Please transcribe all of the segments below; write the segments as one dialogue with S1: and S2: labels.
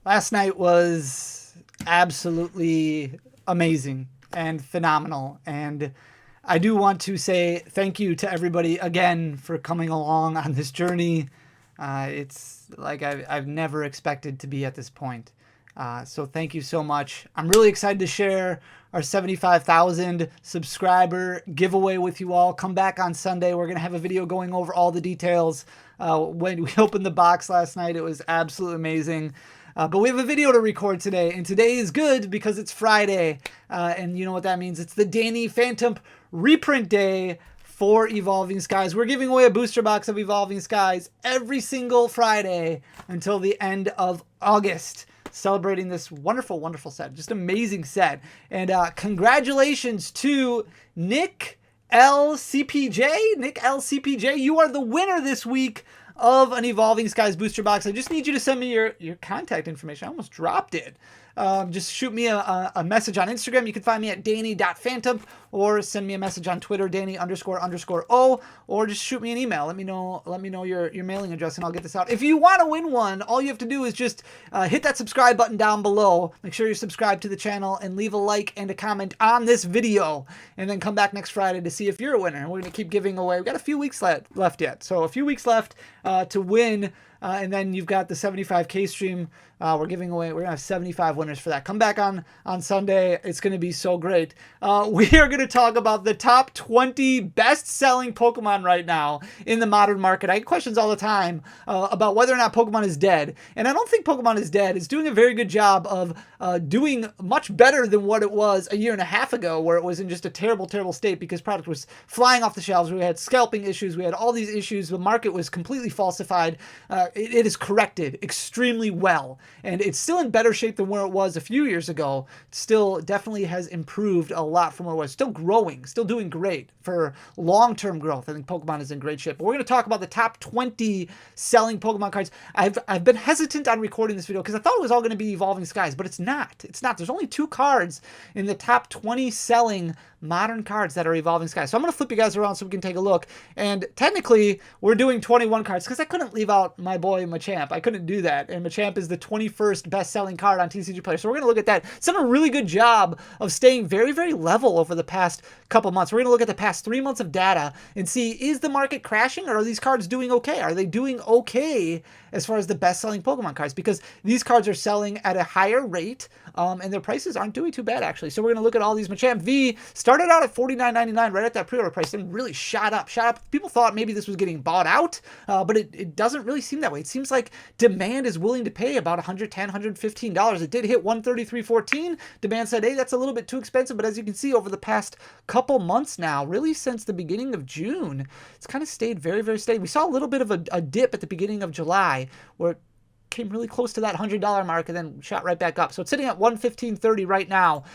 S1: Last night was absolutely amazing and phenomenal. And I do want to say thank you to everybody again for coming along on this journey. It's like I've never expected to be at this point. So thank you so much. I'm really excited to share our 75,000 subscriber giveaway with you all. Come back on Sunday. We're going to have a video going over all the details. When we opened the box last night, it was absolutely amazing. But we have a video to record today, and today is good because it's Friday. And you know what that means. It's the Danny Phantump reprint day for Evolving Skies. We're giving away a booster box of Evolving Skies every single Friday until the end of August, celebrating this wonderful, wonderful set. Just amazing set. And congratulations to Nick LCPJ. Nick LCPJ, you are the winner this week of an Evolving Skies booster box. I just need you to send me your contact information. I almost dropped it. Just shoot me a message on Instagram. You can find me at danny.phantump, or send me a message on Twitter, danny__o, or just shoot me an email. Let me know your mailing address, and I'll get this out. If you want to win one, all you have to do is just hit that subscribe button down below. Make sure you're subscribed to the channel and leave a like and a comment on this video, and then come back next Friday to see if you're a winner. We're going to keep giving away. We've got a few weeks left yet, so a few weeks left to win. And then you've got the 75K stream. We're giving away. We're going to have 75 winners for that. Come back on Sunday. It's going to be so great. We are going to talk about the top 20 best-selling Pokemon right now in the modern market. I get questions all the time about whether or not Pokemon is dead. And I don't think Pokemon is dead. It's doing a very good job of doing much better than what it was a year and a half ago, where it was in just a terrible, terrible state because product was flying off the shelves. We had scalping issues. We had all these issues. The market was completely falsified. It is corrected extremely well, and it's still in better shape than where it was a few years ago. Still definitely has improved a lot from where it was. Still growing, still doing great for long-term growth. I think Pokemon is in great shape. But we're going to talk about the top 20 selling Pokemon cards. I've been hesitant on recording this video because I thought it was all going to be Evolving Skies, but it's not. It's not. There's only 2 cards in the top 20 selling modern cards that are Evolving Skies. So I'm going to flip you guys around so we can take a look. And technically, we're doing 21 cards because I couldn't leave out my boy Machamp. I couldn't do that. And Machamp is the 21st best-selling card on TCG Player. So we're going to look at that. It's done a really good job of staying very, very level over the past couple months. We're going to look at the past 3 months of data and see, is the market crashing, or are these cards doing okay? Are they doing okay as far as the best-selling Pokemon cards? Because these cards are selling at a higher rate, and their prices aren't doing too bad, actually. So we're going to look at all these. Machamp V started out at $49.99, right at that pre-order price, and really shot up. People thought maybe this was getting bought out, but it doesn't really seem that way. It seems like demand is willing to pay about $110, $115. It did hit $133.14. Demand said, hey, that's a little bit too expensive, but as you can see, over the past couple months now, really since the beginning of June, it's kind of stayed very, very steady. We saw a little bit of a dip at the beginning of July, where it came really close to that $100 mark and then shot right back up. So it's sitting at $115.30 right now.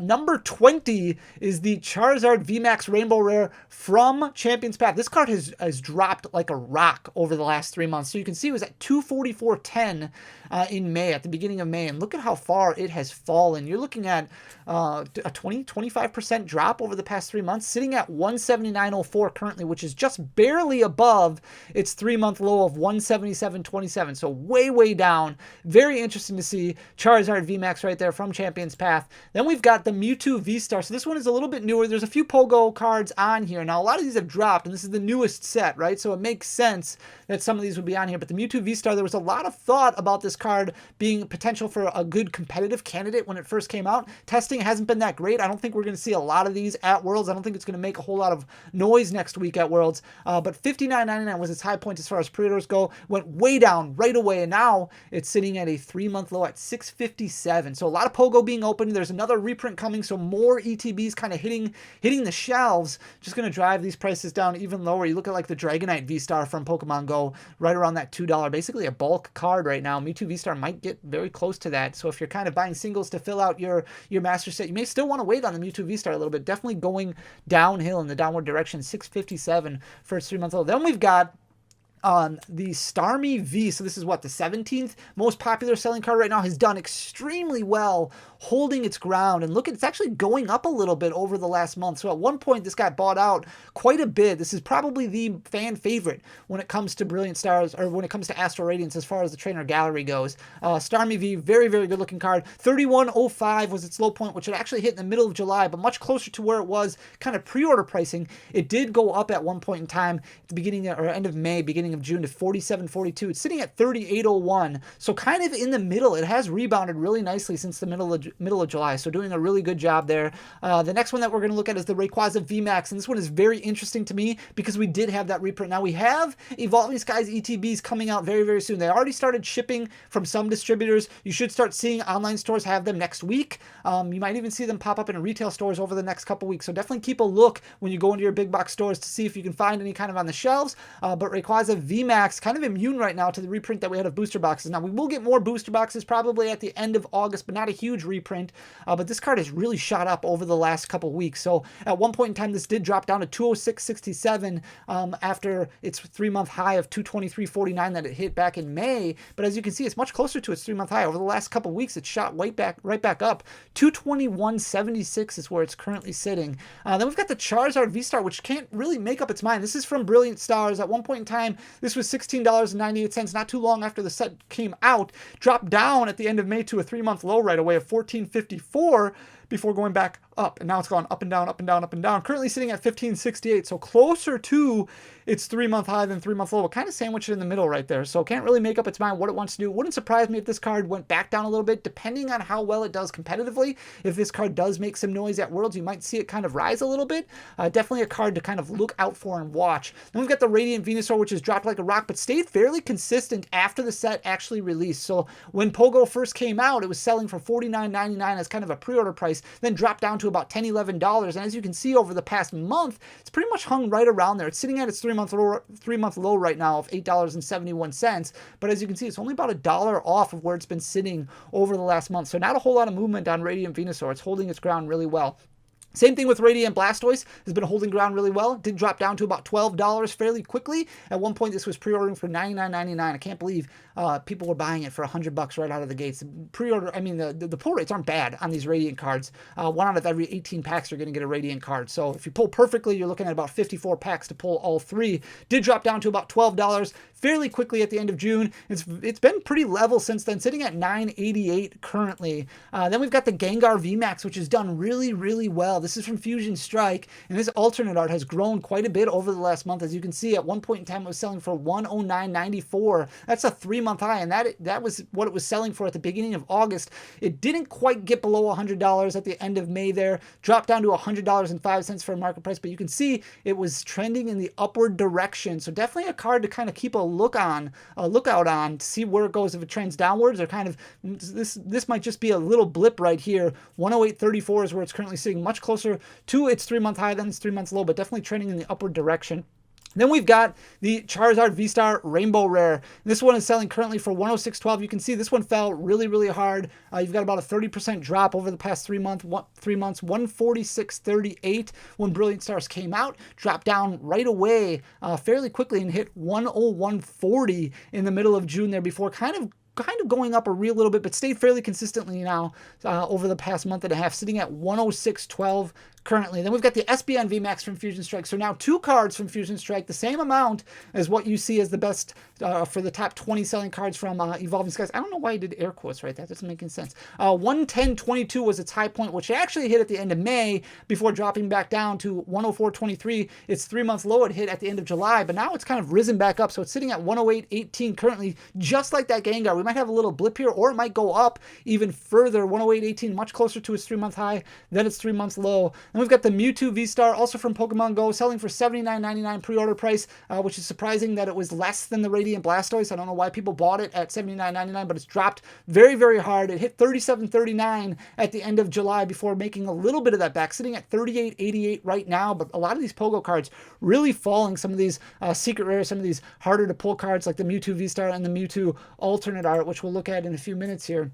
S1: Number 20 is the Charizard VMAX Rainbow Rare from Champion's Path. This card has dropped like a rock over the last 3 months. So you can see it was at $244.10 in May, at the beginning of May. And look at how far it has fallen. You're looking at a 25% drop over the past 3 months, sitting at $179.04 currently, which is just barely above its 3-month low of $177.27. So way down. Very interesting to see Charizard VMAX right there from Champion's Path. Then we've got the Mewtwo V-Star. So this one is a little bit newer. There's a few Pogo cards on here. Now, a lot of these have dropped, and this is the newest set, right? So it makes sense that some of these would be on here. But the Mewtwo V-Star, there was a lot of thought about this card being potential for a good competitive candidate when it first came out. Testing hasn't been that great. I don't think we're going to see a lot of these at Worlds. I don't think it's going to make a whole lot of noise next week at Worlds. But $59.99 was its high point as far as pre-orders go. Went way down right away, and now it's sitting at a 3-month low at $657. So a lot of Pogo being opened. There's another reprint coming, so more ETBs kind of hitting the shelves. Just going to drive these prices down even lower. You look at like the Dragonite V-Star from Pokemon Go, right around that $2. Basically a bulk card right now. Mewtwo V-Star might get very close to that. So if you're kind of buying singles to fill out your master set, you may still want to wait on the Mewtwo V-Star a little bit. Definitely going downhill in the downward direction. $657 for its 3-month low. Then we've got The Starmie V, so this is what, the 17th most popular selling card right now, has done extremely well holding its ground. And look, it's actually going up a little bit over the last month. So at one point, this got bought out quite a bit. This is probably the fan favorite when it comes to Brilliant Stars, or when it comes to Astral Radiance as far as the trainer gallery goes. Starmie V, very, very good looking card. 3105 was its low point, which it actually hit in the middle of July, but much closer to where it was kind of pre-order pricing. It did go up at one point in time at the beginning or end of May, beginning of June, to 47.42. It's sitting at 38.01, so kind of in the middle. It has rebounded really nicely since the middle of July, so doing a really good job there. The next one that we're going to look at is the Rayquaza VMAX, and this one is very interesting to me because we did have that reprint. Now we have Evolving Skies ETBs coming out very, very soon. They already started shipping from some distributors. You should start seeing online stores have them next week. You might even see them pop up in retail stores over the next couple weeks, so definitely keep a look when you go into your big box stores to see if you can find any kind of on the shelves. But Rayquaza VMAX kind of immune right now to the reprint that we had of booster boxes. Now we will get more booster boxes probably at the end of August, but not a huge reprint. But this card has really shot up over the last couple weeks. So at one point in time, this did drop down to 206.67 after its 3-month high of 223.49 that it hit back in May. But as you can see, it's much closer to its 3-month high. Over the last couple weeks, it's shot right back up. 221.76 is where it's currently sitting. Then we've got the Charizard V-Star, which can't really make up its mind. This is from Brilliant Stars. At one point in time, this was $16.98. Not too long after the set came out, dropped down at the end of May to a 3-month low right away of $14.54 before going back up, and now it's gone up and down, up and down, up and down. Currently sitting at $15.68, so closer to its 3-month high than 3-month low, but kind of sandwiched in the middle right there. So can't really make up its mind what it wants to do. Wouldn't surprise me if this card went back down a little bit, depending on how well it does competitively. If this card does make some noise at Worlds, you might see it kind of rise a little bit. Definitely a card to kind of look out for and watch. Then we've got the Radiant Venusaur, which has dropped like a rock, but stayed fairly consistent after the set actually released. So when Pogo first came out, it was selling for $49.99 as kind of a pre-order price, then dropped down to about $10, $11. And as you can see over the past month, it's pretty much hung right around there. It's sitting at its 3-month low right now of $8.71. But as you can see, it's only about $1 off of where it's been sitting over the last month. So not a whole lot of movement on Radiant Venusaur. It's holding its ground really well. Same thing with Radiant Blastoise, has been holding ground really well. Did drop down to about $12 fairly quickly. At one point, this was pre-ordering for $99.99. I can't believe people were buying it for $100 right out of the gates. Pre-order, I mean, the pull rates aren't bad on these Radiant cards. 1 out of every 18 packs you're going to get a Radiant card. So if you pull perfectly, you're looking at about 54 packs to pull all 3. Did drop down to about $12 fairly quickly at the end of June. It's been pretty level since then, sitting at $9.88 currently. Then we've got the Gengar VMAX, which has done really, really well. This is from Fusion Strike, and this alternate art has grown quite a bit over the last month. As you can see, at one point in time, it was selling for $109.94. That's a 3-month high, and that was what it was selling for at the beginning of August. It didn't quite get below $100 at the end of May there, dropped down to $100.05 for a market price, but you can see it was trending in the upward direction. So definitely a card to kind of keep a lookout on to see where it goes. If it trends downwards, or kind of this might just be a little blip right here. 108.34 is where it's currently sitting, much closer to its 3-month high than its 3-month low, but definitely trending in the upward direction. Then we've got the Charizard V-Star Rainbow Rare. This one is selling currently for $106.12. You can see this one fell really, really hard. You've got about a 30% drop over the past 3 months. 146.38 when Brilliant Stars came out. Dropped down right away fairly quickly and hit 101.40 in the middle of June there before kind of going up a real little bit, but stayed fairly consistently now over the past month and a half, sitting at 106.12 currently. Then we've got the SBN VMAX from Fusion Strike. So now 2 cards from Fusion Strike, the same amount as what you see as the best for the top 20 selling cards from Evolving Skies. I don't know why I did air quotes right. That doesn't make any sense. 110.22 was its high point, which actually hit at the end of May before dropping back down to 104.23. Its 3-month low it hit at the end of July, but now it's kind of risen back up. So it's sitting at 108.18 currently, just like that Gengar. We might have a little blip here, or it might go up even further. 108.18, much closer to its 3-month high than its 3-month low. And we've got the Mewtwo V-Star, also from Pokemon Go, selling for $79.99 pre-order price, which is surprising that it was less than the Radiant Blastoise. I don't know why people bought it at $79.99, but it's dropped very, very hard. It hit $37.39 at the end of July before making a little bit of that back, sitting at $38.88 right now. But a lot of these Pogo cards really falling. Some of these secret rares, some of these harder to pull cards like the Mewtwo V-Star and the Mewtwo alternate art, which we'll look at in a few minutes here.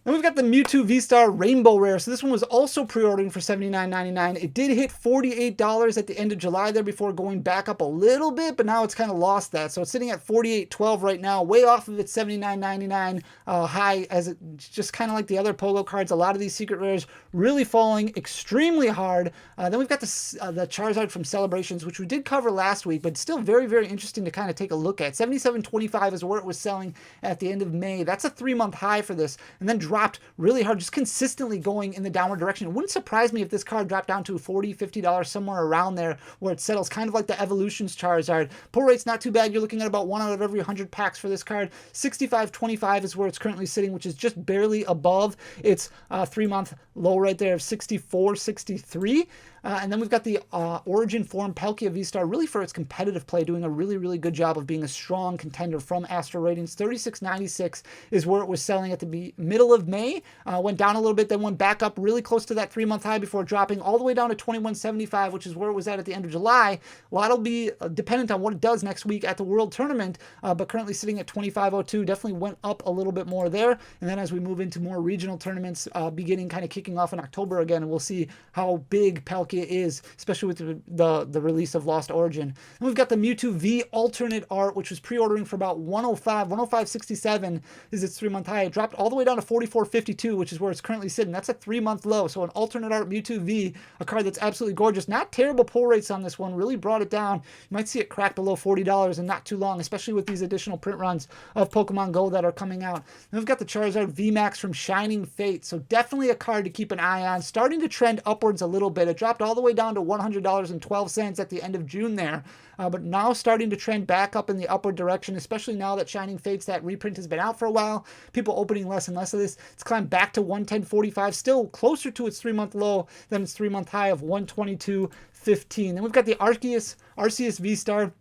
S1: Then we've got the Mewtwo V-Star Rainbow Rare. So this one was also pre-ordering for $79.99. It did hit $48 at the end of July there before going back up a little bit, but now it's kind of lost that. So it's sitting at $48.12 right now, way off of its $79.99 high, as it's just kind of like the other Pogo cards. A lot of these secret rares really falling extremely hard. Then we've got the Charizard from Celebrations, which we did cover last week, but still very, very interesting to kind of take a look at. $77.25 is where it was selling at the end of May. That's a 3-month high for this, and then dropped really hard, just consistently going in the downward direction. It wouldn't surprise me if this card dropped down to $40, $50, somewhere around there, where it settles, kind of like the Evolutions Charizard. Pull rate's not too bad. You're looking at about 1 out of every 100 packs for this card. $65.25 is where it's currently sitting, which is just barely above its 3-month low right there of $64.63. And then we've got the Origin Form Palkia V-Star, really for its competitive play, doing a really, really good job of being a strong contender from Astro Ratings. $36.96 is where it was selling at the middle of May. Went down a little bit, then went back up really close to that 3-month high before dropping all the way down to $21.75, which is where it was at the end of July. A lot will be dependent on what it does next week at the World Tournament, but currently sitting at $25.02. Definitely went up a little bit more there. And then as we move into more regional tournaments, beginning kind of kicking off in October again, we'll see how big Palkia is, especially with the release of Lost Origin. And we've got the Mewtwo V alternate art, which was pre-ordering for about $105.67 is its 3-month high. It dropped all the way down to $44.52, which is where it's currently sitting. That's a 3-month low. So an alternate art Mewtwo V, a card that's absolutely gorgeous. Not terrible pull rates on this one. Really brought it down. You might see it crack below $40 in not too long, especially with these additional print runs of Pokemon Go that are coming out. And we've got the Charizard VMAX from Shining Fate. So definitely a card to keep an eye on. Starting to trend upwards a little bit. It dropped all the way down to $100.12 at the end of June there, but now starting to trend back up in the upward direction, especially now that Shining Fates, that reprint has been out for a while, people opening less and less of this. It's climbed back to $110.45, still closer to its 3-month low than its 3-month high of $122.15. Then we've got the Arceus V-Star,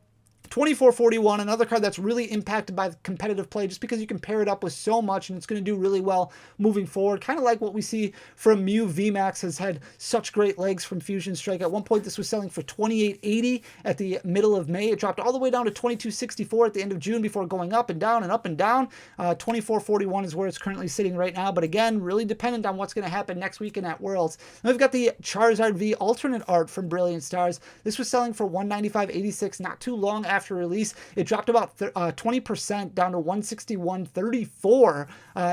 S1: $24.41, another card that's really impacted by competitive play just because you can pair it up with so much and it's going to do really well moving forward. Kind of like what we see from Mew VMAX, has had such great legs from Fusion Strike. At one point, this was selling for $28.80 at the middle of May. It dropped all the way down to $22.64 at the end of June before going up and down and up and down. $24.41 is where it's currently sitting right now. But again, really dependent on what's going to happen next weekend at Worlds. And we've got the Charizard V alternate art from Brilliant Stars. This was selling for $195.86 not too long after release. It dropped about 20% down to $161.34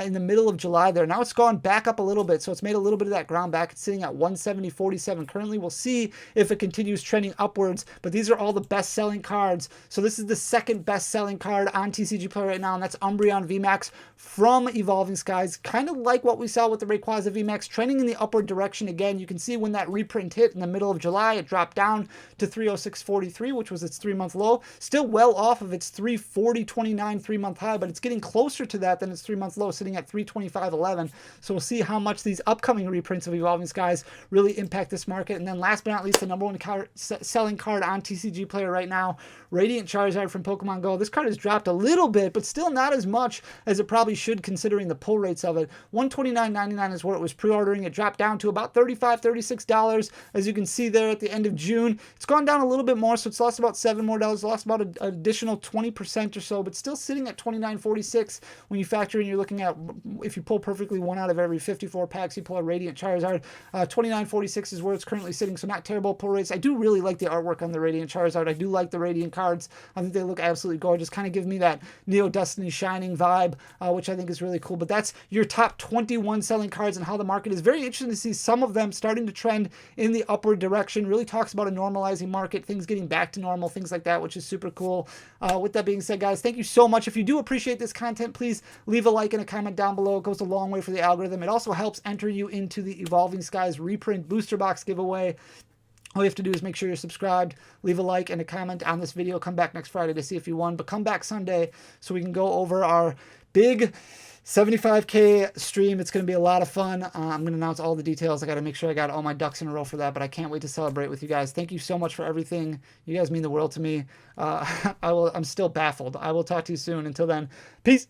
S1: in the middle of July there. Now it's gone back up a little bit, so it's made a little bit of that ground back. It's sitting at $170.47 currently. We'll see if it continues trending upwards, but these are all the best-selling cards. So this is the second best-selling card on TCG Player right now, and that's Umbreon VMAX from Evolving Skies. Kind of like what we saw with the Rayquaza VMAX, trending in the upward direction again. You can see when that reprint hit in the middle of July, it dropped down to $306.43, which was its 3-month low. Still well off of its $340.29 3-month high, but it's getting closer to that than its 3-month low, sitting at $325.11. So we'll see how much these upcoming reprints of Evolving Skies really impact this market. And then last but not least, the number one selling card on TCG Player right now, Radiant Charizard from Pokemon Go. This card has dropped a little bit, but still not as much as it probably should considering the pull rates of it. $129.99 is where it was pre-ordering. It dropped down to about $35, $36, as you can see there at the end of June. It's gone down a little bit more, so it's lost about $7 more, lost about an additional 20% or so, but still sitting at $29.46 when you factor in, you're looking at, if you pull perfectly 1 out of every 54 packs, you pull a Radiant Charizard. $29.46 is where it's currently sitting, so not terrible pull rates. I do really like the artwork on the Radiant Charizard. I do like the Radiant cards. I think they look absolutely gorgeous. Kind of give me that Neo Destiny Shining vibe, which I think is really cool. But that's your top 21 selling cards and how the market is. Very interesting to see some of them starting to trend in the upward direction. Really talks about a normalizing market, things getting back to normal, things like that, which is super cool. With that being said, guys, thank you so much. If you do appreciate this content, please leave a like and a comment down below. It goes a long way for the algorithm. It also helps enter you into the Evolving Skies reprint booster box giveaway. All you have to do is make sure you're subscribed, leave a like and a comment on this video. Come back next Friday to see if you won, but come back Sunday so we can go over our big 75K stream. It's going to be a lot of fun. I'm going to announce all the details. I got to make sure I got all my ducks in a row for that, but I can't wait to celebrate with you guys. Thank you so much for everything. You guys mean the world to me. I'm still baffled. I will talk to you soon. Until then, peace.